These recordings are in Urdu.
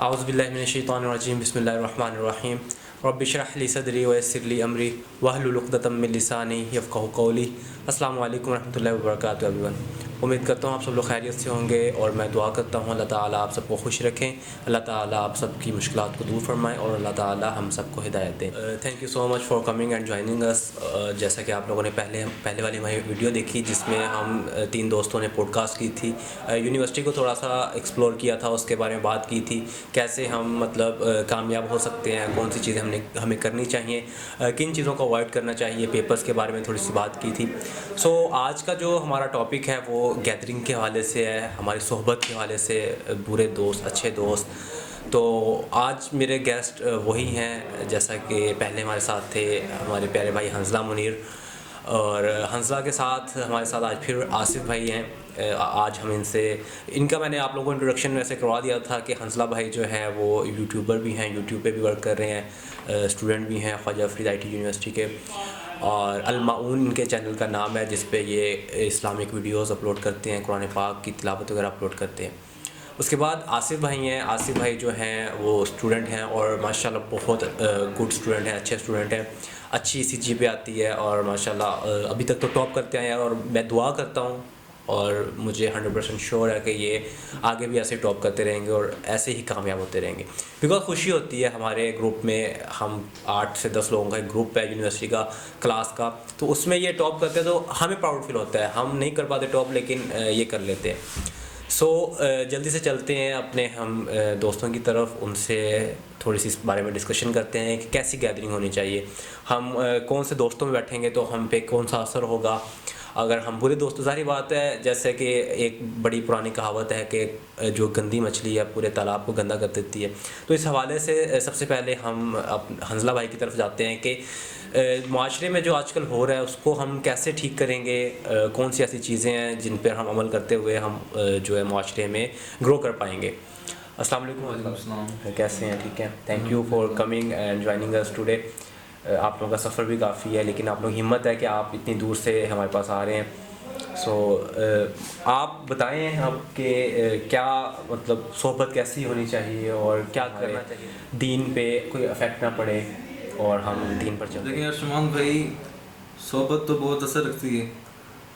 اعوذ باللہ من الشیطان الرجیم بسم اللہ الرحمن الرحیم رب اشرح لی صدری ویسر لی امری واحلل عقدۃ من لسانی یفقہوا قولی. السلام علیکم ورحمۃ اللہ وبرکاتہ ایوری ون. امید کرتا ہوں آپ سب لوگ خیریت سے ہوں گے اور میں دعا کرتا ہوں اللہ تعالیٰ آپ سب کو خوش رکھیں, اللہ تعالیٰ آپ سب کی مشکلات کو دور فرمائیں اور اللہ تعالیٰ ہم سب کو ہدایت دیں. Thank you so much for coming and joining us. جیسا کہ آپ لوگوں نے پہلے والی ہماری ویڈیو دیکھی جس میں ہم 3 دوستوں نے پوڈ کاسٹ کی تھی, یونیورسٹی کو تھوڑا سا ایکسپلور کیا تھا, اس کے بارے میں بات کی تھی کیسے ہم مطلب کامیاب ہو سکتے ہیں, کون سی چیزیں ہمیں کرنی چاہیے, کن چیزوں کو اوائڈ کرنا چاہیے, پیپرز کے بارے میں تھوڑی سی بات کی تھی. سو آج کا جو ہمارا ٹاپک ہے وہ گیدرنگ کے حوالے سے ہے, ہماری صحبت کے حوالے سے, برے دوست اچھے دوست. تو آج میرے گیسٹ وہی ہیں جیسا کہ پہلے ہمارے ساتھ تھے ہمارے پیارے بھائی حنظلہ منیر, اور حنظلہ کے ساتھ ہمارے ساتھ آج پھر آصف بھائی ہیں. آج ہم ان کا میں نے آپ لوگوں کو انٹروڈکشن ویسے کروا دیا تھا کہ حنظلہ بھائی جو ہے وہ یوٹیوبر بھی ہیں, یوٹیوب پہ بھی ورک کر رہے ہیں, اسٹوڈنٹ بھی ہیں Khwaja Farid I T university کے, اور المعون ان کے چینل کا نام ہے جس پہ یہ اسلامک ویڈیوز اپلوڈ کرتے ہیں, قرآن پاک کی تلاوت وغیرہ اپلوڈ کرتے ہیں. اس کے بعد آصف بھائی ہیں. آصف بھائی جو ہیں وہ اسٹوڈنٹ ہیں اور ماشاءاللہ بہت گڈ اسٹوڈنٹ ہیں, اچھے اسٹوڈنٹ ہیں, اچھی سی جی پہ آتی ہے اور ماشاءاللہ ابھی تک تو ٹاپ کرتے آئے ہیں, اور میں دعا کرتا ہوں اور مجھے 100% شیور ہے کہ یہ آگے بھی ایسے ٹاپ کرتے رہیں گے اور ایسے ہی کامیاب ہوتے رہیں گے. بیکاز خوشی ہوتی ہے ہمارے گروپ میں, ہم 8 سے 10 لوگوں کا ایک گروپ ہے یونیورسٹی کا کلاس کا, تو اس میں یہ ٹاپ کرتے ہیں تو ہمیں پراؤڈ فیل ہوتا ہے. ہم نہیں کر پاتے ٹاپ لیکن یہ کر لیتے ہیں. سو جلدی سے چلتے ہیں اپنے ہم دوستوں کی طرف, ان سے تھوڑی سی اس بارے میں ڈسکشن کرتے ہیں کہ کیسی گیدرنگ ہونی چاہیے, ہم کون سے دوستوں میں بیٹھیں گے تو ہم پہ کون سا اثر ہوگا. اگر ہم برے دوست, ظاہری بات ہے جیسے کہ ایک بڑی پرانی کہاوت ہے کہ جو گندی مچھلی ہے پورے تالاب کو گندا کر دیتی ہے. تو اس حوالے سے سب سے پہلے ہم حنظلہ بھائی کی طرف جاتے ہیں کہ معاشرے میں جو آج کل ہو رہا ہے اس کو ہم کیسے ٹھیک کریں گے, کون سی ایسی چیزیں ہیں جن پر ہم عمل کرتے ہوئے ہم جو ہے معاشرے میں گرو کر پائیں گے. السلام علیکم. السلام. کیسے ہیں؟ ٹھیک ہے. Thank you for coming and joining اس ٹوڈے. آپ لوگوں کا سفر بھی کافی ہے لیکن آپ لوگ ہمت ہے کہ آپ اتنی دور سے ہمارے پاس آ رہے ہیں. سو آپ بتائیں اب کہ کیا مطلب صحبت کیسی ہونی چاہیے اور کیا کرنا چاہیے دین پہ کوئی افیکٹ نہ پڑے اور ہم دین پر چلیں. لیکن ارشمان بھائی, صحبت تو بہت اثر رکھتی ہے.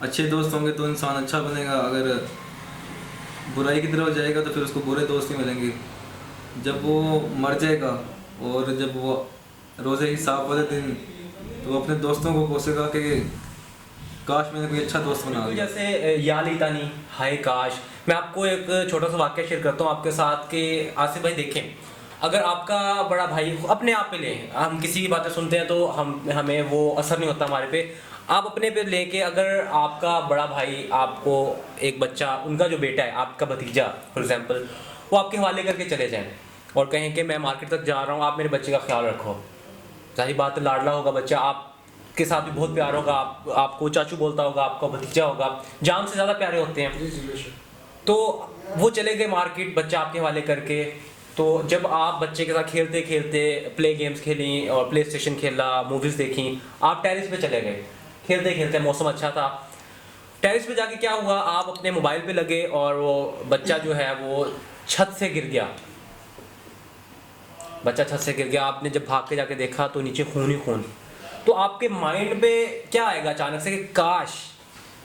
اچھے دوست ہوں گے تو انسان اچھا بنے گا, اگر برائی کی طرف جائے گا تو پھر اس کو برے دوست ہی ملیں گے. جب وہ مر جائے گا اور جب وہ روزے حساب والے دن, تو وہ اپنے دوستوں کو کوسے گا کہ کاش میں نے کوئی اچھا دوست بنا دیا. جیسے یا لیتانی ہائے کاش. میں آپ کو ایک چھوٹا سا واقعہ شیئر کرتا ہوں آپ کے ساتھ کہ آصف بھائی دیکھیں, اگر آپ کا بڑا بھائی اپنے آپ پہ لیں, ہم کسی کی باتیں سنتے ہیں تو ہمیں وہ اثر نہیں ہوتا ہمارے پہ. آپ اپنے پہ لے کے اگر آپ کا بڑا بھائی آپ کو ایک بچہ, ان کا جو بیٹا ہے, آپ کا بھتیجا فار ایگزامپل, وہ آپ کے حوالے کر کے چلے جائیں اور کہیں کہ میں مارکیٹ تک جا رہا ہوں, آپ میرے بچے کا خیال رکھو. ظاہر بات لاڈلا ہوگا بچہ, آپ کے ساتھ بھی بہت پیار ہوگا, آپ کو چاچو بولتا ہوگا, آپ کا بھتیجا ہوگا, جان سے زیادہ پیارے ہوتے ہیں. تو وہ چلے گئے مارکیٹ بچہ آپ کے حوالے کر کے, تو جب آپ بچے کے ساتھ کھیلتے کھیلتے پلے گیمز کھیلیں اور پلے اسٹیشن کھیلا, موویز دیکھیں, آپ ٹیرس پہ چلے گئے کھیلتے کھیلتے, موسم اچھا تھا, ٹیرس پہ جا کے کیا ہوا, آپ اپنے موبائل پہ لگے اور وہ بچہ جو ہے وہ چھت سے گر گیا. بچہ چھت سے گر گیا, آپ نے جب بھاگ کے جا کے دیکھا تو نیچے خون ہی خون. تو آپ کے مائنڈ پہ کیا آئے گا اچانک سے کہ کاش,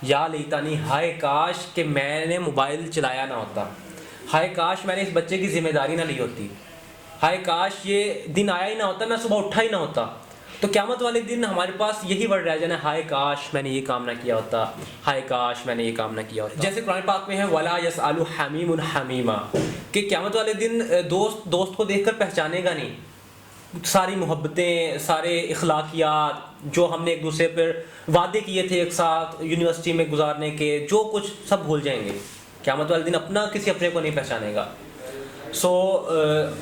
یا لیتانی ہائے کاش کہ میں نے موبائل چلایا نہ ہوتا, ہائے کاش میں نے اس بچے کی ذمہ داری نہ لی ہوتی, ہائے کاش یہ دن آیا ہی نہ ہوتا, میں صبح اٹھا ہی نہ ہوتا. تو قیامت والے دن ہمارے پاس یہی ورڈ رہ جانا, ہائے کاش میں نے یہ کام نہ کیا ہوتا, ہائے کاش میں نے یہ کام نہ کیا ہوتا. جیسے قرآن پاک میں ہے وَلَا يَسْأَلُ حَمِيمٌ حَمِيمًا, کہ قیامت والے دن دوست کو دیکھ کر پہچانے گا نہیں. ساری محبتیں, سارے اخلاقیات جو ہم نے ایک دوسرے پر وعدے کیے تھے ایک ساتھ یونیورسٹی میں گزارنے کے, جو کچھ سب بھول جائیں گے. قیامت والے دن اپنا کسی اپنے کو نہیں پہچانے گا. سو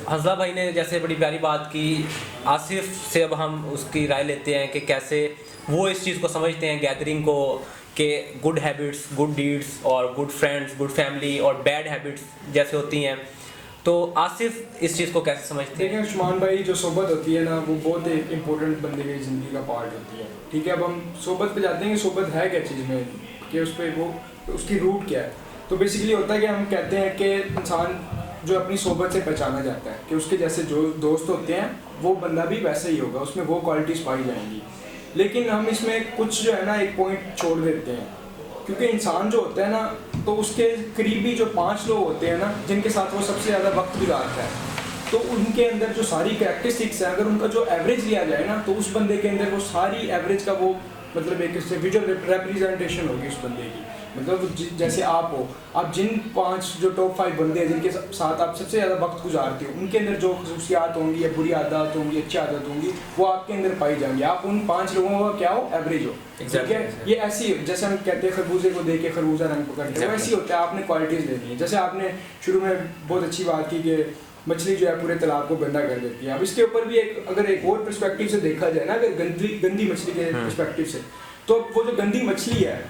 حنظلہ بھائی نے جیسے بڑی پیاری بات کی, آصف سے اب ہم اس کی رائے لیتے ہیں کہ کیسے وہ اس چیز کو سمجھتے ہیں گیدرنگ کو, کہ گڈ ہیبٹس, گڈ ڈیڈس اور گڈ فرینڈس, گڈ فیملی اور بیڈ ہیبٹس جیسے ہوتی ہیں. تو آصف اس چیز کو کیسے سمجھتے ہیں؟ دیکھیں عثمان بھائی, جو صحبت ہوتی ہے نا وہ بہت ایک امپورٹنٹ بندے کی زندگی کا پارٹ ہوتی ہے. ٹھیک ہے, اب ہم صحبت پہ جاتے ہیں کہ صحبت ہے کیا چیز میں, کہ اس پہ وہ اس کی روٹ کیا ہے. تو بیسیکلی ہوتا ہے کہ ہم کہتے ہیں کہ انسان جو اپنی صحبت سے پہچانا جاتا ہے کہ اس کے جیسے جو دوست ہوتے ہیں وہ بندہ بھی ویسا ہی ہوگا, اس میں وہ کوالٹیز پائی جائیں گی. لیکن ہم اس میں کچھ جو ہے نا ایک پوائنٹ چھوڑ دیتے ہیں, کیونکہ انسان جو ہوتا ہے نا تو اس کے قریبی جو 5 لوگ ہوتے ہیں نا جن کے ساتھ وہ سب سے زیادہ وقت گزارتا ہے, تو ان کے اندر جو ساری کریکٹرسٹکس ہیں اگر ان کا جو ایوریج لیا جائے نا تو اس بندے کے اندر وہ ساری ایوریج کا وہ مطلب ایک ویژول ریپریزنٹیشن ہوگی اس بندے کی. مطلب جیسے آپ ہو, آپ جن 5 جو ٹاپ 5 بندے ہیں جن کے ساتھ آپ سب سے زیادہ وقت گزارتے ہو ان کے اندر جو خصوصیات ہوں گی یا بری عادات ہوں گی اچھی عادت ہوں گی وہ آپ کے اندر پائی جائیں گی. آپ ان 5 لوگوں کا کیا ہو, ایوریج ہو. ٹھیک ہے, یہ ایسی جیسے ہم کہتے ہیں خربوزے کو دیکھ کے خربوزہ رنگ پکڑتے ہیں, ایسی ہوتا ہے. آپ نے کوالٹیز لینی ہے. جیسے آپ نے شروع میں بہت اچھی بات کی کہ مچھلی جو ہے پورے تالاب کو گندا کر دیتی ہے. اب اس کے اوپر بھی اگر ایک اور پرسپیکٹیو سے دیکھا جائے نا, اگر گندی مچھلی کے پرسپیکٹیو سے, تو وہ جو گندی مچھلی ہے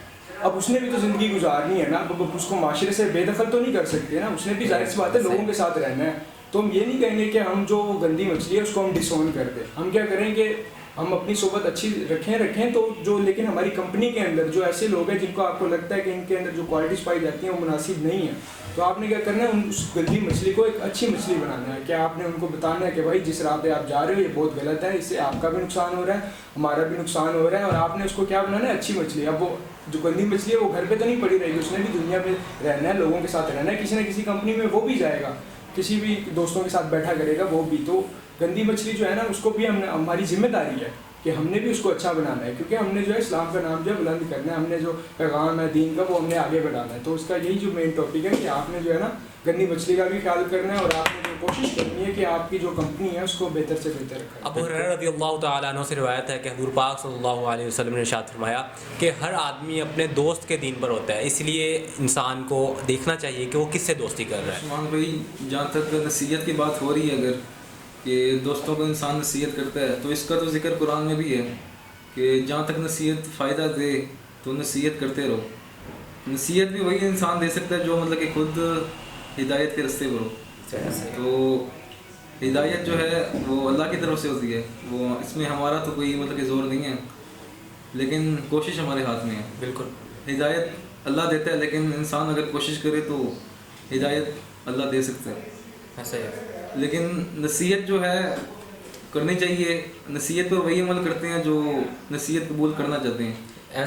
اب اس نے بھی تو زندگی گزارنی ہے نا, اب اس کو معاشرے سے بے دخل تو نہیں کر سکتے نا, اس نے بھی ظاہر سی بات ہے لوگوں کے ساتھ رہنا ہے. تو ہم یہ نہیں کہیں گے کہ ہم جو گندی مچھلی ہے اس کو ہم ڈسون کر دیں. ہم کیا کریں کہ ہم اپنی صحبت اچھی رکھیں تو جو, لیکن ہماری کمپنی کے اندر جو ایسے لوگ ہیں جن کو آپ کو لگتا ہے کہ ان کے اندر جو کوالٹیز پائی جاتی ہیں وہ مناسب نہیں ہے, تو آپ نے کیا کرنا ہے, اس گندی مچھلی کو ایک اچھی مچھلی بنانا ہے. کیا آپ نے ان کو بتانا ہے کہ بھائی جس راہ پہ آپ جا رہے ہو یہ بہت غلط ہے, اس سے آپ کا بھی نقصان ہو رہا ہے, ہمارا بھی نقصان ہو رہا ہے, اور آپ نے اس کو کیا بنانا ہے, اچھی مچھلی. اب وہ جو گندی مچھلی ہے وہ گھر پہ تو نہیں پڑی رہے گی, اس نے بھی دنیا پہ رہنا ہے, لوگوں کے ساتھ رہنا ہے, کسی نہ کسی کمپنی میں وہ بھی جائے گا, کسی بھی دوستوں کے ساتھ بیٹھا کرے گا وہ بھی. تو گندی مچھلی جو ہے نا اس کو بھی ہماری ذمہ داری ہے کہ ہم نے بھی اس کو اچھا بنانا ہے, کیونکہ ہم نے جو ہے اسلام کا نام جو ہے بلند کرنا ہے, ہم نے جو پیغام ہے دین کا وہ ہم نے آگے بڑھانا ہے. تو اس کا یہی جو مین ٹاپک ہے کہ آپ نے جو ہے نا گندی مچھلی کا بھی خیال کرنا ہے, اور آپ نے جو کوشش کرنی ہے کہ آپ کی جو کمپنی ہے اس کو بہتر سے بہتر رکھیں. ابو ہریرہ رضی اللہ تعالیٰ عنہ سے روایت ہے کہ حضور پاک صلی اللہ علیہ وسلم نے ارشاد فرمایا کہ ہر آدمی اپنے دوست کے دین پر ہوتا ہے, اس لیے انسان کو دیکھنا چاہیے کہ وہ کس سے دوستی کر رہا ہے. عثمان بھائی, جہاں تک نصیحت کی بات ہو رہی ہے, اگر کہ دوستوں کو انسان نصیحت کرتا ہے تو اس کا تو ذکر قرآن میں بھی ہے کہ جہاں تک نصیحت فائدہ دے تو نصیحت کرتے رہو. نصیحت بھی وہی انسان دے سکتا ہے جو مطلب کہ خود ہدایت کے رستے پر ہو. تو ہدایت جو ہے وہ اللہ کی طرف سے ہوتی ہے, وہ اس میں ہمارا تو کوئی مطلب کہ زور نہیں ہے, لیکن کوشش ہمارے ہاتھ میں ہے. بالکل, ہدایت اللہ دیتا ہے, لیکن انسان اگر کوشش کرے تو ہدایت اللہ دے سکتا ہے. ایسا ہی ہے. لیکن نصیحت جو ہے کرنی چاہیے. نصیحت پر وہی عمل کرتے ہیں جو نصیحت قبول کرنا چاہتے ہیں.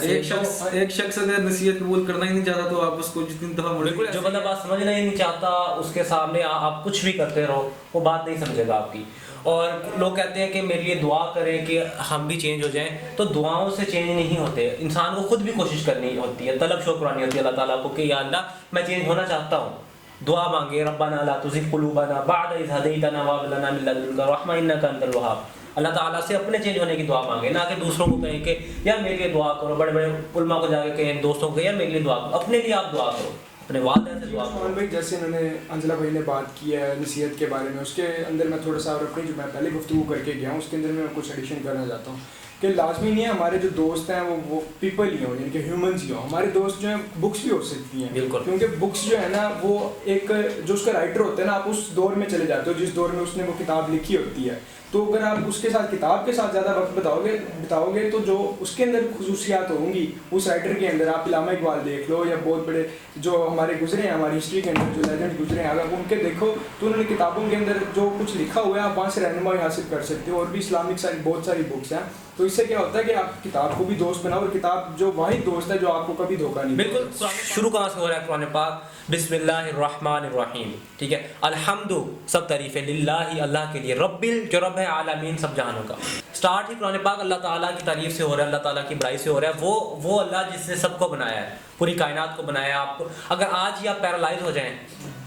ایک شخص اگر نصیحت قبول کرنا ہی نہیں چاہتا تو آپ اس کو جتنی دفعہ بالکل, جو بندہ بات سمجھنا ہی نہیں چاہتا اس کے سامنے آپ کچھ بھی کرتے رہو وہ بات نہیں سمجھے گا آپ کی. اور لوگ کہتے ہیں کہ میرے لیے دعا کریں کہ ہم بھی چینج ہو جائیں, تو دعاؤں سے چینج نہیں ہوتے, انسان کو خود بھی کوشش کرنی ہوتی ہے, طلب شکرانی ہوتی ہے اللہ تعالیٰ کو کہ یا اللہ میں چینج ہونا چاہتا ہوں. دعا مانگے, ربنا لا تزغ قلوبنا بعد اذ هديتنا وهب لنا من لدنك رحمة انك انت الوهاب. اللہ تعالیٰ سے اپنے چینج ہونے کی دعا مانگے, نہ کہ دوسروں کو کہیں کہ یار میرے لیے دعا کرو, بڑے بڑے علماء کو جا کے کہیں, دوستوں کو یار میرے لیے دعا کرو. اپنے لیے آپ دعا کرو, اپنے والدین سے دعا کرو. بھائی جیسے انہوں نے انزلہ بھائی نے بات کی ہے نصیحت کے بارے میں, اس کے اندر میں تھوڑا سا اور اپنی جو میں پہلے گفتگو کر کے گیا ہوں اس کے اندر میں کچھ ایڈیشن کرنا چاہتا ہوں کہ لازمی نہیں ہے ہمارے جو دوست ہیں وہ پیپل ہی ہوں, یعنی کہ ہیومنز ہی ہوں. ہمارے دوست جو ہیں بکس بھی ہو سکتی ہیں, بالکل, کیونکہ بکس جو ہے نا وہ ایک جو اس کا رائٹر ہوتا ہے نا, آپ اس دور میں چلے جاتے ہو جس دور میں اس نے وہ کتاب لکھی ہوتی ہے. تو اگر آپ اس کے ساتھ کتاب کے ساتھ زیادہ وقت بتاؤ گے تو جو اس کے اندر خصوصیات ہوں گی اس رائٹر کے اندر, آپ علامہ اقبال دیکھ لو یا بہت بڑے جو ہمارے گزرے ہیں ہماری ہسٹری کے اندر جو لیجنڈ گزرے ہیں, اگر ان کے دیکھو تو انہوں نے کتابوں کے اندر جو کچھ لکھا ہوا ہے آپ وہاں سے رہنمائی حاصل کر سکتے ہو. اور بھی اسلامک بہت ساری بکس ہیں, تو اس سے کیا ہوتا ہے کہ آپ کتاب کو بھی دوست بناؤ, اور کتاب جو واحد دوست ہے جو آپ کو کبھی دھوکہ نہیں. بالکل, شروع کہاں سے ہو رہا ہے قرآن پاک, بسم اللہ الرحمن الرحیم. ٹھیک ہے, الحمد سب تعریف ہے, للہ اللہ کے لیے, رب جو رب ہے, عالمین سب جہانوں کا. اسٹارٹ ہی قرآن پاک اللہ تعالیٰ کی تعریف سے ہو رہا ہے, اللہ تعالیٰ کی بڑائی سے ہو رہا ہے. وہ اللہ جس نے سب کو بنایا ہے, پوری کائنات کو بنایا ہے. آپ کو اگر آج ہی آپ پیرالائز ہو جائیں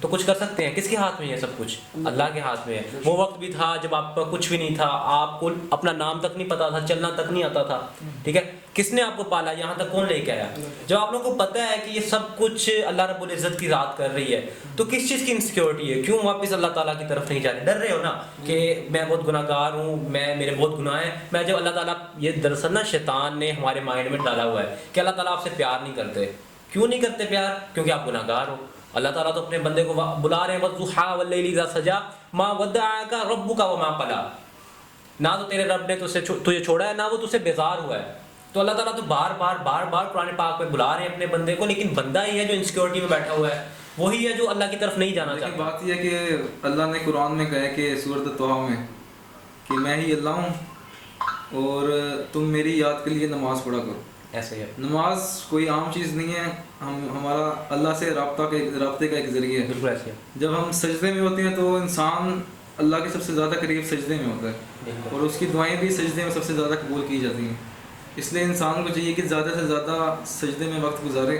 تو کچھ کر سکتے ہیں؟ کس کے ہاتھ میں ہے سب کچھ؟ اللہ کے ہاتھ میں ہے. وہ وقت بھی تھا جب آپ کا کچھ بھی نہیں تھا, آپ کو اپنا نام تک نہیں پتا تھا, چلنا تک نہیں آتا تھا. ٹھیک ہے, کس نے آپ کو پالا, یہاں تک کون لے کے آیا؟ جب آپ لوگوں کو پتہ ہے کہ یہ سب کچھ اللہ رب العزت کی ذات کر رہی ہے تو کس چیز کی انسیکیورٹی ہے؟ کیوں واپس اللہ تعالیٰ کی طرف نہیں جا رہے؟ ڈر رہے ہو نا کہ میں بہت گناہ گار ہوں, میرے بہت گناہ ہیں. میں جب اللہ تعالیٰ, یہ دراصل نا شیطان نے ہمارے مائنڈ میں ڈالا ہوا ہے کہ اللہ تعالیٰ آپ سے پیار نہیں کرتے. کیوں نہیں کرتے پیار؟ کیونکہ آپ گناہ گار ہو. اللہ تعالیٰ تو اپنے بندے کو بلا رہے ہیں, وَالضُّحَىٰ وَاللَّيْلِ إِذَا سَجَىٰ مَا وَدَّعَكَ رَبُّكَ وَمَا قَلَىٰ. نہ تو تیرے رب نے تجھے چھوڑا ہے, نہ وہ تجھ سے بیزار ہوا ہے. تو اللہ تعالیٰ تو بار بار قرآن پاک میں بلا رہے ہیں اپنے بندے کو, لیکن بندہ ہی ہے جو انسیکیورٹی میں بیٹھا ہوا ہے. وہی ہے جو اللہ کی طرف نہیں جانا لیکن چاہتا. بات یہ ہے کہ اللہ نے قرآن میں کہا ہے کہ سورۃ طٰہٰ میں کہ میں ہی اللہ ہوں اور تم میری یاد کے لیے نماز پڑھا کرو. ایسے ہی ہے. نماز کوئی عام چیز نہیں ہے، ہمارا اللہ سے رابطے کا ایک ذریعہ ہے. بالکل ایسے ہے. جب ہم سجدے میں ہوتے ہیں تو انسان اللہ کے سب سے زیادہ قریب سجدے میں ہوتا ہے اور اس کی دعائیں بھی سجدے میں سب سے زیادہ قبول کی جاتی ہیں. اس لیے انسان کو چاہیے کہ زیادہ سے زیادہ سجدے میں وقت گزارے،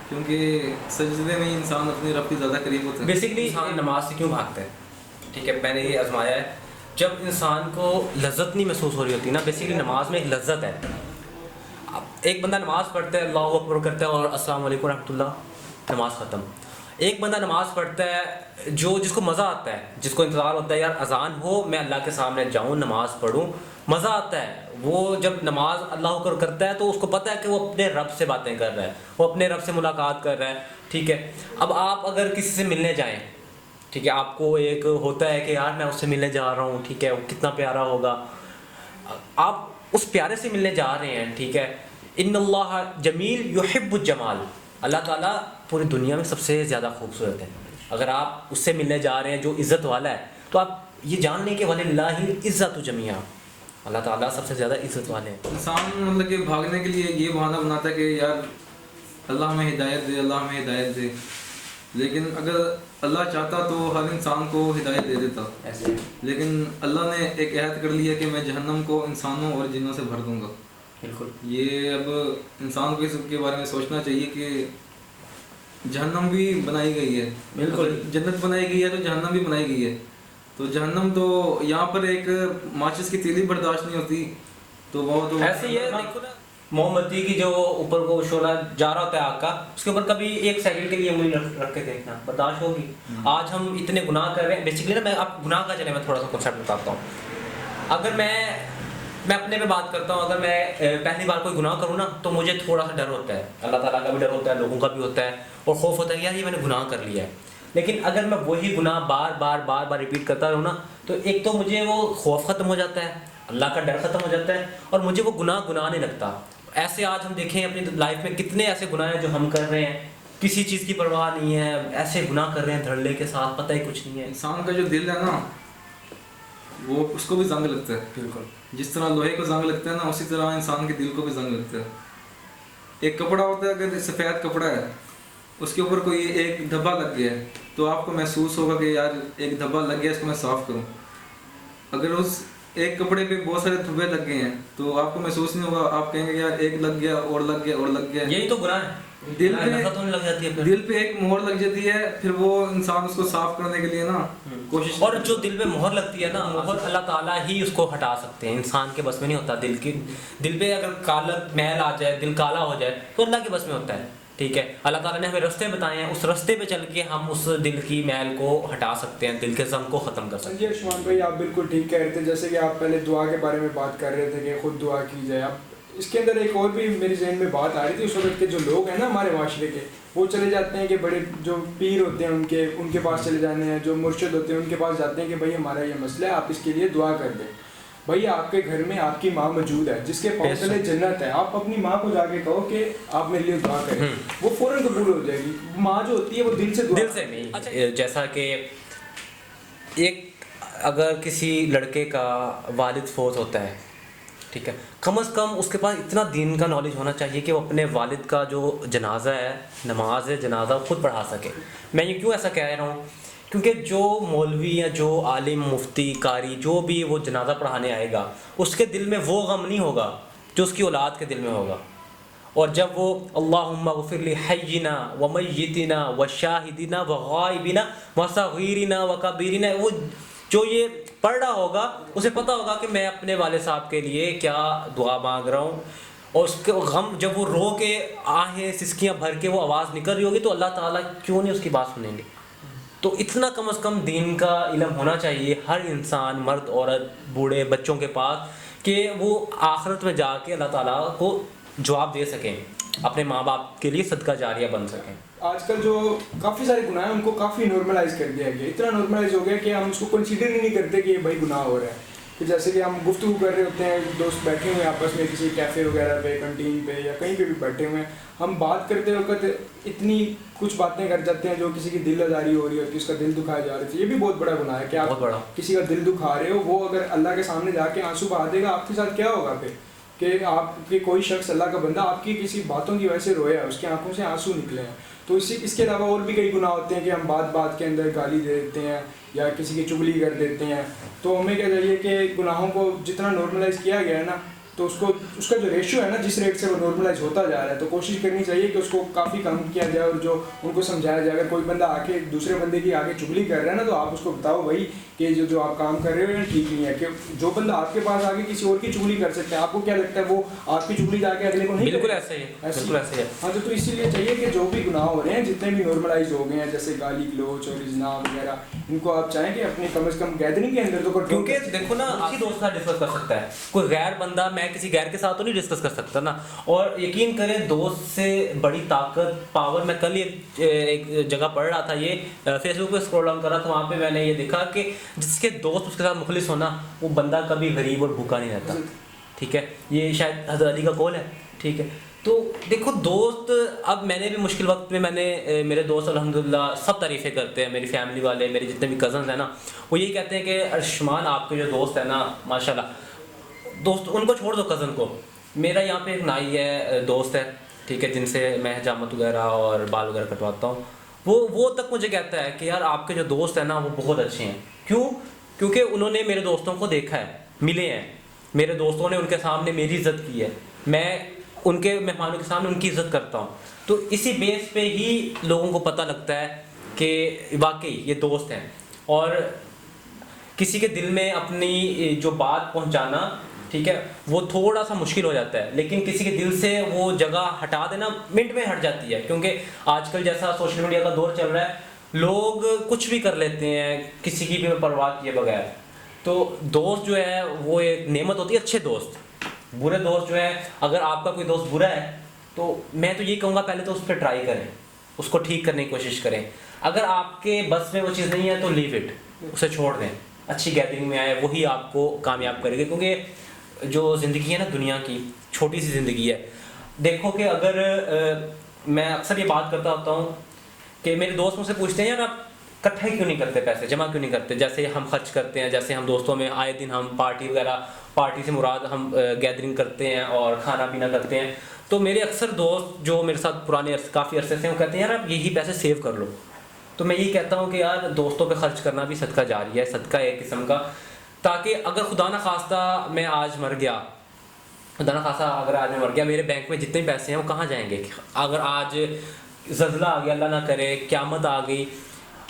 کیونکہ سجدے میں ہی انسان اپنے رب کے زیادہ قریب ہوتا ہے. بیسکلی انسان نماز سے کیوں بھاگتا ہے؟ ٹھیک ہے، میں نے یہ آزمایا ہے. جب انسان کو لذت نہیں محسوس ہو رہی ہوتی نا، بیسکلی نماز میں ایک لذت ہے. ایک بندہ نماز پڑھتا ہے، اللہ اکبر کرتا ہے اور السلام علیکم ورحمۃ اللہ، نماز ختم. ایک بندہ نماز پڑھتا ہے جس کو مزہ آتا ہے، جس کو انتظار ہوتا ہے یار اذان ہو میں اللہ کے سامنے جاؤں نماز پڑھوں، مزہ آتا ہے. وہ جب نماز اللہ اکبر کرتا ہے تو اس کو پتہ ہے کہ وہ اپنے رب سے باتیں کر رہا ہے، وہ اپنے رب سے ملاقات کر رہا ہے. ٹھیک ہے، اب آپ اگر کسی سے ملنے جائیں، ٹھیک ہے، آپ کو ایک ہوتا ہے کہ یار میں اس سے ملنے جا رہا ہوں، ٹھیک ہے، وہ کتنا پیارا ہوگا. آپ اس پیارے سے ملنے جا رہے ہیں، ٹھیک ہے. ان اللہ جمیل یحب الجمال، اللہ تعالیٰ پوری دنیا میں سب سے زیادہ خوبصورت ہے. اگر آپ اس سے ملنے جا رہے ہیں جو عزت والا ہے تو آپ یہ جان لیں کہ وَلِلَّهِ الْعِزَّةُ جَمِيعًا، اللہ تعالیٰ سب سے زیادہ عزت والے ہیں. انسان مطلب کہ بھاگنے کے لیے یہ بہانہ بناتا ہے کہ یار اللہ ہمیں ہدایت دے، اللہ ہمیں ہدایت دے. لیکن اگر اللہ چاہتا تو ہر انسان کو ہدایت دے دیتا. ایسے لیکن اللہ نے ایک عہد کر لیا کہ میں جہنم کو انسانوں اور جنوں سے بھر دوں گا. بالکل. یہ اب انسان کو اس کے بارے میں سوچنا چاہیے کہ جہنم بھی بنائی گئی ہے. بالکل. جنت بنائی گئی ہے تو جہنم بھی بنائی گئی ہے. تو جہنم تو یہاں پر ایک ماچس کی تیلی برداشت نہیں ہوتی تو وہ تو ایسے ہی ہے. دیکھو نا موم بتی کی جو اوپر کو شعلہ جا رہا ہوتا ہے آگ کا، اس کے اوپر کبھی ایک سیکنڈ کے لیے انگلی رکھ کے دیکھنا، برداشت ہوگی. آج ہم اتنے گناہ کر رہے ہیں. بیسکلی نا میں آپ گناہ کا چلے میں تھوڑا سا کنسیپٹ بتاتا ہوں. اگر میں اپنے پہ بات کرتا ہوں، اگر میں پہلی بار کوئی گناہ کروں نا تو مجھے تھوڑا سا ڈر ہوتا ہے. اللہ تعالیٰ کا بھی ڈر ہوتا ہے، لوگوں کا بھی ہوتا ہے، اور خوف ہوتا ہے کہ یار یہ میں نے گناہ کر لیا ہے. لیکن اگر میں وہی گناہ بار بار ریپیٹ کرتا رہوں نا تو ایک تو مجھے وہ خوف ختم ہو جاتا ہے، اللہ کا ڈر ختم ہو جاتا ہے، اور مجھے وہ گناہ نہیں لگتا. ایسے آج ہم دیکھیں اپنی لائف میں کتنے ایسے گناہ ہیں جو ہم کر رہے ہیں، کسی چیز کی پرواہ نہیں ہے، ایسے گناہ کر رہے ہیں دھڑلے کے ساتھ، پتہ ہی کچھ نہیں ہے. انسان کا جو دل ہے نا وہ اس کو بھی زنگ لگتا ہے. بالکل. جس طرح لوہے کو زنگ لگتا ہے نا اسی طرح انسان کے دل کو بھی زنگ لگتا ہے. ایک کپڑا ہوتا ہے، اگر سفید کپڑا ہے اس کے اوپر کوئی ایک دھبا لگ گیا ہے تو آپ کو محسوس ہوگا کہ یار ایک دھبا لگ گیا اس کو میں صاف کروں. اگر اس ایک کپڑے پہ بہت سارے دھبے لگ گئے ہیں تو آپ کو محسوس نہیں ہوگا، آپ کہیں گے یار ایک لگ گیا اور لگ گیا اور لگ گیا. یہی تو گناہ ہے. دل پہ ایک مہر لگ جاتی ہے، پھر وہ انسان اس کو صاف کرنے کے لیے نا کوشش. اور جو دل پہ مہر لگتی ہے نا، مہر اللہ تعالیٰ ہی اس کو ہٹا سکتے ہیں، انسان کے بس میں نہیں ہوتا. دل پہ اگر کالا میل آ جائے، دل کالا ہو جائے تو اللہ کے بس میں ہوتا ہے. ٹھیک ہے، اللہ تعالیٰ نے ہمیں راستے بتائے ہیں، اس راستے پہ چل کے ہم اس دل کی میل کو ہٹا سکتے ہیں، دل کے زنگ کو ختم کر سکتے ہیں. جی عثمان بھائی آپ بالکل ٹھیک کہہ رہے تھے. جیسے کہ آپ پہلے دعا کے بارے میں بات کر رہے تھے کہ خود دعا کی جائے. اب اس کے اندر ایک اور بھی میری ذہن میں بات آ رہی تھی. اس وقت کے جو لوگ ہیں نا ہمارے معاشرے کے، وہ چلے جاتے ہیں کہ بڑے جو پیر ہوتے ہیں ان کے پاس چلے جانے ہیں، جو مرشد ہوتے ہیں ان کے پاس جاتے ہیں کہ بھائی ہمارا یہ مسئلہ ہے، آپ اس کے لیے دعا کر دیں. بھائی آپ کے گھر میں آپ کی ماں موجود ہے جس کے پاؤں تلے جنت ہے، آپ اپنی ماں کو جا کے کہو کہ آپ میرے لیے دعا کریں، وہ فوراً قبول ہو جائے گی. ماں جو ہوتی ہے وہ دل سے نہیں. جیسا کہ ایک اگر کسی لڑکے کا والد فوت ہوتا ہے، ٹھیک ہے، کم از کم اس کے پاس اتنا دین کا نالج ہونا چاہیے کہ وہ اپنے والد کا جو جنازہ ہے، نماز ہے جنازہ خود پڑھا سکے. میں یہ کیوں ایسا کہہ رہا ہوں؟ کیونکہ جو مولوی یا جو عالم مفتی قاری جو بھی وہ جنازہ پڑھانے آئے گا، اس کے دل میں وہ غم نہیں ہوگا جو اس کی اولاد کے دل میں ہوگا. اور جب وہ اللہم اغفر لحینا ومیتنا وشاہدنا وغائبنا وصغیرنا وکبیرنا، وہ جو یہ پڑھ رہا ہوگا اسے پتہ ہوگا کہ میں اپنے والد صاحب کے لیے کیا دعا مانگ رہا ہوں. اور اس کے غم جب وہ رو کے آہیں سسکیاں بھر کے وہ آواز نکل رہی ہوگی تو اللہ تعالیٰ کیوں نہیں اس کی بات سنیں گے. تو اتنا کم از کم دین کا علم ہونا چاہیے ہر انسان، مرد عورت بوڑھے بچوں کے پاس، کہ وہ آخرت میں جا کے اللہ تعالیٰ کو جواب دے سکیں، اپنے ماں باپ کے لیے صدقہ جاریہ بن سکیں. آج کل جو کافی سارے گناہ ہیں ان کو کافی نارملائز کر دیا گیا، اتنا نارملائز ہو گیا کہ ہم اس کو کنسیڈر ہی نہیں کرتے کہ یہ بھائی گناہ ہو رہا ہے. کہ جیسے کہ ہم گفتگو کر رہے ہوتے ہیں, دوست بیٹھے ہوئے ہیں آپس میں کسی کیفے وغیرہ پہ, کنٹین پہ یا کہیں پہ بھی بیٹھے ہوئے ہیں, ہم بات کرتے وقت اتنی کچھ باتیں کر جاتے ہیں جو کسی کی دل آزاری ہو رہی ہوتی ہے, اس کا دل دکھایا جا رہا ہے. یہ بھی بہت بڑا گناہ ہے کہ آپ کسی کا دل دکھا رہے ہو. وہ اگر اللہ کے سامنے جا کے آنسو بہا دے گا, آپ کے ساتھ کیا ہوگا پھر, کہ آپ کے کوئی شخص اللہ کا بندہ آپ کی کسی باتوں کی وجہ سے رویا ہے, اس کی آنکھوں سے آنسو نکلے ہیں. تو اس کے علاوہ اور بھی کئی گناہ ہوتے ہیں کہ ہم بات بات کے اندر گالی دے دیتے ہیں یا کسی کی چغلی کر دیتے ہیں. تو ہمیں کیا چاہیے کہ گناہوں کو جتنا نارملائز کیا گیا ہے نا, تو اس کا جو ریشو ہے نا, جس ریٹ سے وہ نارملائز ہوتا جا رہا ہے, تو کوشش کرنی چاہیے کہ اس کو کافی کم کیا جائے اور جو ان کو سمجھایا جائے. اگر کوئی بندہ آ کے دوسرے بندے کی آگے چغلی کر رہا ہے نا, تو آپ اس کو بتاؤ بھائی کہ جو آپ کام کر رہے ہو یہ ٹھیک نہیں ہے. کہ جو بندہ آپ کے پاس آگے کسی اور کی چغلی کر سکتا ہے, آپ کو کیا لگتا ہے وہ آپ کی چغلی جا کے اگلے کو نہیں؟ بالکل ایسا ہی ہے, بالکل ایسا ہی ہے. ہاں, تو اسی لیے چاہیے کہ جو بھی گناہ ہو رہے ہیں, جتنے بھی نارملائز ہو گئے ہیں, جیسے گالی گلوچ اور زنا وغیرہ, ان کو آپ چاہیں کہ اپنے کم از کم گیدرنگ کے اندر تو کنٹرول. کیونکہ دیکھو نا, آپ دوست کے ساتھ ڈسکس کر سکتا ہے کوئی غیر بندہ, میں کسی غیر کے ساتھ تو نہیں ڈسکس کر سکتا نا. اور یقین کریں دوست سے بڑی طاقت, پاور. میں کل ایک جگہ پڑھ رہا تھا, یہ فیس بک پہ اسکرول ڈاؤن کر رہا تھا, وہاں پہ میں نے یہ دیکھا کہ جس کے دوست اس کے ساتھ مخلص ہونا, وہ بندہ کبھی غریب اور بھوکا نہیں رہتا. ٹھیک ہے, یہ شاید حضرت علی کا قول ہے. ٹھیک ہے, تو دیکھو دوست, اب میں نے بھی مشکل وقت میں, میں نے میرے دوست الحمدللہ سب تعریفیں کرتے ہیں, میری فیملی والے, میرے جتنے بھی کزنز ہیں نا, وہ یہی کہتے ہیں کہ ارشمان آپ کے جو دوست ہیں نا ماشاءاللہ, دوست ان کو چھوڑ دو, کزن کو. میرا یہاں پہ ایک نائی ہے, دوست ہے, ٹھیک ہے, جن سے میں حجامت وغیرہ اور بال وغیرہ کٹواتا ہوں. وہ تک مجھے کہتا ہے کہ یار آپ کے جو دوست ہیں نا وہ بہت اچھے ہیں. کیوں؟ کیونکہ انہوں نے میرے دوستوں کو دیکھا ہے, ملے ہیں, میرے دوستوں نے ان کے سامنے میری عزت کی ہے, میں ان کے مہمانوں کے سامنے ان کی عزت کرتا ہوں. تو اسی بیس پہ ہی لوگوں کو پتہ لگتا ہے کہ واقعی یہ دوست ہیں. اور کسی کے دل میں اپنی جو بات پہنچانا, ٹھیک ہے, وہ تھوڑا سا مشکل ہو جاتا ہے, لیکن کسی کے دل سے وہ جگہ ہٹا دینا منٹ میں ہٹ جاتی ہے. کیونکہ آج کل جیسا سوشل میڈیا کا دور چل رہا ہے, لوگ کچھ بھی کر لیتے ہیں کسی کی بھی پرواہ کیے بغیر. تو دوست جو ہے وہ ایک نعمت ہوتی ہے. اچھے دوست, برے دوست جو ہے, اگر آپ کا کوئی دوست برا ہے تو میں تو یہ کہوں گا پہلے تو اس پہ ٹرائی کریں, اس کو ٹھیک کرنے کی کوشش کریں. اگر آپ کے بس میں وہ چیز نہیں ہے تو لیو اٹ, اسے چھوڑ دیں. اچھی گیدرنگ میں آئے, وہی آپ کو کامیاب کرے گا. کیونکہ جو زندگی ہے نا دنیا کی, چھوٹی سی زندگی ہے. دیکھو کہ اگر میں اکثر یہ بات کرتا ہوتا ہوں کہ میرے دوست مجھ سے پوچھتے ہیں یار آپ اکٹھے کیوں نہیں کرتے, پیسے جمع کیوں نہیں کرتے, جیسے ہم خرچ کرتے ہیں, جیسے ہم دوستوں میں آئے دن ہم پارٹی وغیرہ, پارٹی سے مراد ہم گیدرنگ کرتے ہیں اور کھانا پینا کرتے ہیں. تو میرے اکثر دوست جو میرے ساتھ پرانے کافی عرصے سے, وہ کہتے ہیں یار آپ یہی پیسے سیو کر لو. تو میں یہی کہتا ہوں کہ یار دوستوں پہ خرچ کرنا بھی صدقہ جاری ہے, صدقہ ایک قسم کا. تاکہ اگر خدا نہ خواستہ میں آج مر گیا, خدا نہ خواستہ اگر آج میں مر گیا, میرے بینک میں جتنے پیسے ہیں وہ کہاں جائیں گے؟ اگر آج زلزلہ آ گیا, اللہ نہ کرے, قیامت آ گئی,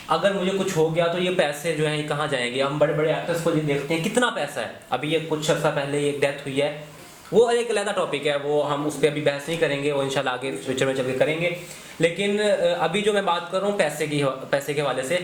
اگر مجھے کچھ ہو گیا تو یہ پیسے جو ہیں یہ کہاں جائیں گے؟ ہم بڑے بڑے ایکٹرس کو دیکھتے ہیں کتنا پیسہ ہے. ابھی یہ کچھ عرصہ پہلے ایک ڈیتھ ہوئی ہے, وہ ایک علیحدہ ٹاپک ہے, وہ ہم اس پہ ابھی بحث نہیں کریں گے, وہ انشاءاللہ آگے فیوچر میں چل کے کریں گے. لیکن ابھی جو میں بات کر رہا ہوں پیسے کے حوالے سے,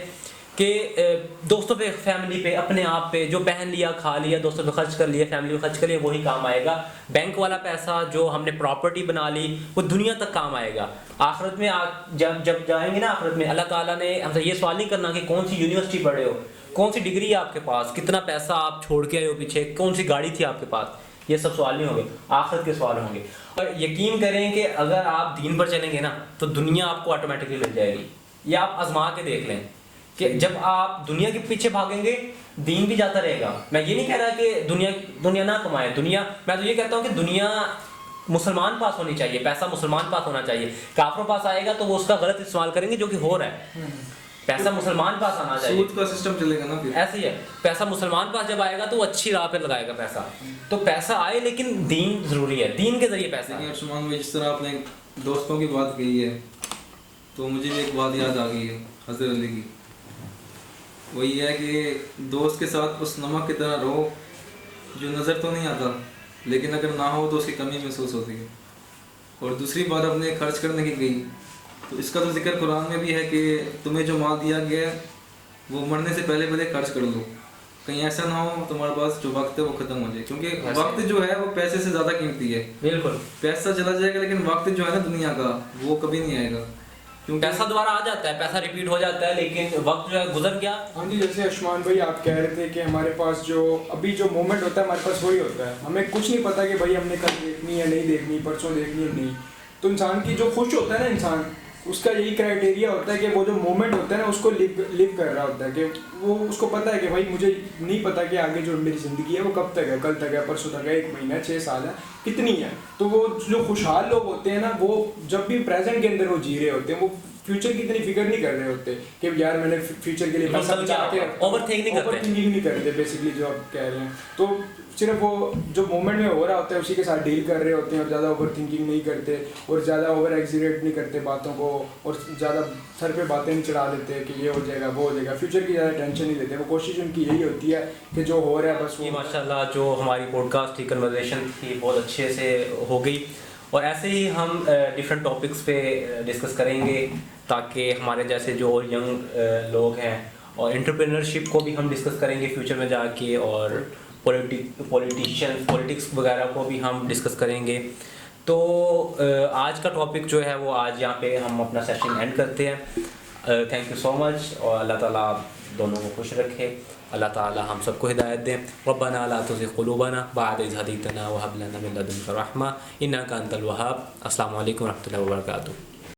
کہ دوستوں پہ, فیملی پہ, اپنے آپ پہ جو پہن لیا, کھا لیا, دوستوں پہ خرچ کر لیا, فیملی پہ خرچ کر لیا, وہی کام آئے گا. بینک والا پیسہ جو ہم نے پراپرٹی بنا لی وہ دنیا تک کام آئے گا. آخرت میں جب جائیں گے نا, آخرت میں اللہ تعالیٰ نے ہم سے یہ سوال نہیں کرنا کہ کون سی یونیورسٹی پڑھے ہو, کون سی ڈگری ہے آپ کے پاس, کتنا پیسہ آپ چھوڑ کے آئے ہو پیچھے, کون سی گاڑی تھی آپ کے پاس. یہ سب سوال نہیں ہوں گے, آخرت کے سوال ہوں گے. اور یقین کریں کہ اگر آپ دین پر چلیں گے نا تو دنیا آپ کو آٹومیٹکلی مل جائے گی. یہ آپ آزما کے دیکھ لیں کہ جب آپ دنیا کے پیچھے بھاگیں گے دین بھی جاتا رہے گا. میں یہ نہیں کہہ رہا کہ دنیا نہ کمائے, میں تو یہ کہتا ہوں کہ دنیا مسلمان پاس ہونی چاہیے, پیسہ مسلمان پاس ہونا چاہیے. کافروں پاس آئے گا تو وہ اس کا غلط استعمال کریں گے, جو کہ ہو رہا ہے. پیسہ مسلمان پاس آنا چاہیے, سود کا سسٹم چلے گا نا پھر. ایسے ہی ہے, پیسہ مسلمان پاس جب آئے گا تو وہ اچھی راہ پہ لگائے گا پیسہ. تو پیسہ آئے لیکن دین ضروری ہے, دین کے ذریعے پیسہ. ارشمان بھائی جس طرح آپ نے دوستوں کی بات کہی ہے تو مجھے بھی ایک بات یاد آ گئی ہے حضرت علی کی. وہ یہ ہے کہ دوست کے ساتھ اس نمک کی طرح رہو جو نظر تو نہیں آتا لیکن اگر نہ ہو تو اس کی کمی محسوس ہوتی ہے. اور دوسری بات اپنے خرچ کرنے کی گئی تو اس کا تو ذکر قرآن میں بھی ہے کہ تمہیں جو مال دیا گیا ہے وہ مرنے سے پہلے خرچ کر لو, کہیں ایسا نہ ہو تمہارے پاس جو وقت ہے وہ ختم ہو جائے. کیونکہ وقت جو ہے وہ پیسے سے زیادہ قیمتی ہے. بالکل, پیسہ چلا جائے گا لیکن وقت جو ہے نا دنیا کا وہ کبھی نہیں آئے گا. کیونکہ پیسہ دوبارہ آ جاتا ہے, پیسہ ریپیٹ ہو جاتا ہے, لیکن وقت جو ہے گزر گیا. ہاں جی, جیسے عثمان بھائی آپ کہہ رہے تھے کہ ہمارے پاس جو ابھی جو مومنٹ ہوتا ہے ہمارے پاس وہی ہوتا ہے, ہمیں کچھ نہیں پتا کہ بھائی ہم نے کل دیکھنی ہے نہیں دیکھنی, پرسوں دیکھنی ہے نہیں. تو انسان کی جو خوش ہوتا ہے نا انسان, اس کا یہی کرائٹیریا ہوتا ہے کہ وہ جو مومنٹ ہوتا ہے نا اس کو لیو کر رہا ہوتا ہے, کہ وہ اس کو پتہ ہے کہ بھائی مجھے نہیں پتا کہ آگے جو میری زندگی ہے وہ کب تک ہے, کل تک ہے, پرسوں تک ہے, 1 مہینہ ہے, 6 سال ہے, کتنی ہے. تو وہ جو خوشحال لوگ ہوتے ہیں نا, وہ جب بھی پریزنٹ کے اندر وہ جی رہے ہوتے ہیں, وہ فیوچر کی اتنی فکر نہیں کر رہے ہوتے کہ یار میں نے فیوچر کے لیے پیسہ بچا کے اوور تھنکنگ نہیں کرتے بیسکلی جو آپ کہہ رہے ہیں. تو صرف وہ جو مومنٹ میں ہو رہا ہوتا ہے اسی کے ساتھ ڈیل کر رہے ہوتے ہیں, اور زیادہ اوور تھنکنگ نہیں کرتے, اور زیادہ اوور ایگزیریٹ نہیں کرتے باتوں کو, اور زیادہ سر پہ باتیں نہیں چڑھا دیتے کہ یہ ہو جائے گا وہ ہو جائے گا, فیوچر کی زیادہ ٹینشن نہیں لیتے. وہ کوشش ان کی یہی ہوتی ہے کہ جو ہو رہا ہے بس وہ. ماشاء اللہ جو ہماری پوڈ کاسٹ کی کنورزیشن تھی بہت اچھے سے ہو گئی, اور ایسے ہی ہم ڈفرینٹ ٹاپکس پہ ڈسکس کریں گے تاکہ ہمارے جیسے جو اور ینگ لوگ ہیں, اور انٹرپرینرشپ کو بھی ہم ڈسکس کریں گے فیوچر میں جا کے, اور پولیٹکس وغیرہ کو بھی ہم ڈسکس کریں گے. تو آج کا ٹاپک جو ہے وہ آج یہاں پہ ہم اپنا سیشن اینڈ کرتے ہیں. تھینک یو سو مچ, اور اللہ تعالیٰ آپ دونوں کو خوش رکھے, اللہ تعالیٰ ہم سب کو ہدایت دیں. ربنا لا تزغ قلوبنا بعد إذ هديتنا وهب لنا من لدنك رحمة إنك أنت الوهاب. السلام علیکم ورحمۃ اللہ وبرکاتہ.